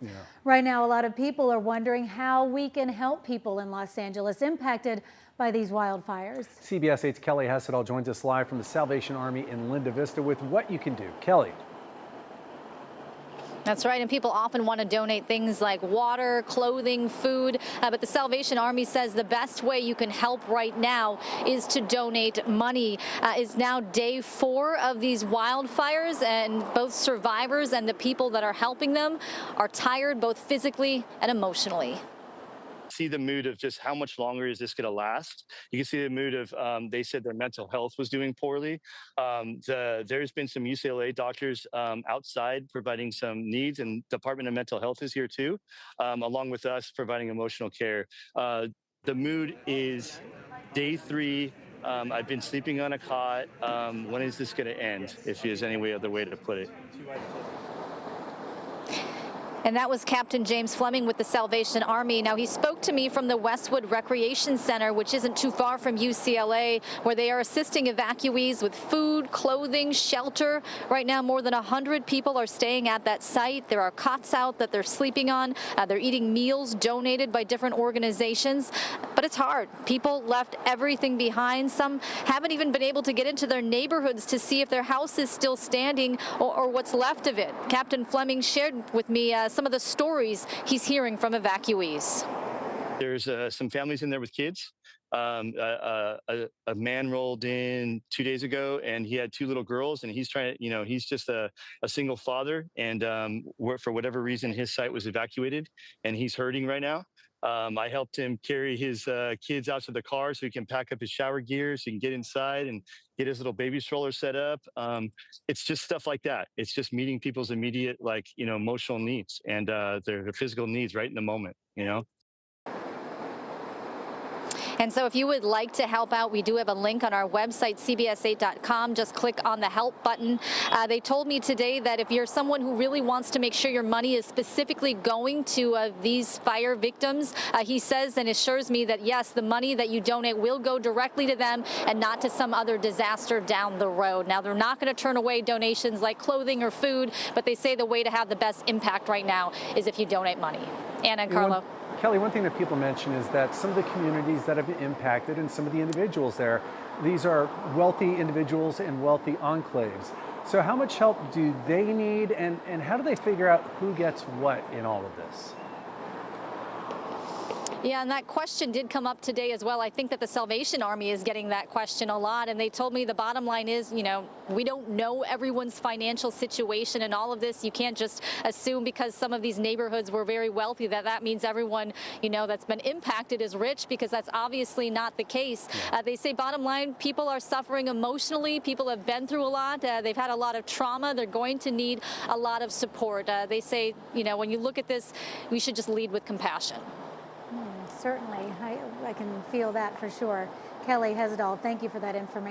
Yeah. Right now, a lot of people are wondering how we can help people in Los Angeles impacted by these wildfires. CBS 8's Kelly Hessedall joins us live from the Salvation Army in Linda Vista with what you can do. Kelly. That's right, and people often want to donate things like water, clothing, food, but the Salvation Army says the best way you can help right now is to donate money. It's now day 4 of these wildfires, and both survivors and the people that are helping them are tired both physically and emotionally. See the mood of just how much longer is this going to last. You can see the mood of they said their mental health was doing poorly. There's been some UCLA doctors outside providing some needs, and Department of Mental Health is here too, along with us providing emotional care. The mood is day 3. I've been sleeping on a cot. When is this going to end, if there's any other way to put it? And that was Captain James Fleming with the Salvation Army. Now, he spoke to me from the Westwood Recreation Center, which isn't too far from UCLA, where they are assisting evacuees with food, clothing, shelter. Right now, more than 100 people are staying at that site. There are cots out that they're sleeping on. They're eating meals donated by different organizations. But it's hard. People left everything behind. Some haven't even been able to get into their neighborhoods to see if their house is still standing or what's left of it. Captain Fleming shared with me some of the stories he's hearing from evacuees. There's some families in there with kids. A man rolled in 2 days ago, and he had 2 little girls, and he's trying to, he's just a single father, and for whatever reason, his site was evacuated, and he's hurting right now. I helped him carry his kids out to the car so he can pack up his shower gear so he can get inside and get his little baby stroller set up. It's just stuff like that. It's just meeting people's immediate, emotional needs and their physical needs right in the moment. And so if you would like to help out, we do have a link on our website, cbs8.com. Just click on the help button. They told me today that if you're someone who really wants to make sure your money is specifically going to these fire victims, he says and assures me that, yes, the money that you donate will go directly to them and not to some other disaster down the road. Now, they're not going to turn away donations like clothing or food, but they say the way to have the best impact right now is if you donate money. Anna and Carlo. Kelly, one thing that people mention is that some of the communities that have been impacted and some of the individuals there, these are wealthy individuals and wealthy enclaves. So how much help do they need, and how do they figure out who gets what in all of this? Yeah, and that question did come up today as well. I think that the Salvation Army is getting that question a lot, and they told me the bottom line is, we don't know everyone's financial situation and all of this. You can't just assume because some of these neighborhoods were very wealthy that means everyone, that's been impacted is rich, because that's obviously not the case. They say bottom line, people are suffering emotionally. People have been through a lot. They've had a lot of trauma. They're going to need a lot of support. They say, when you look at this, we should just lead with compassion. Certainly, I can feel that for sure. Kelly Hessedall, thank you for that information.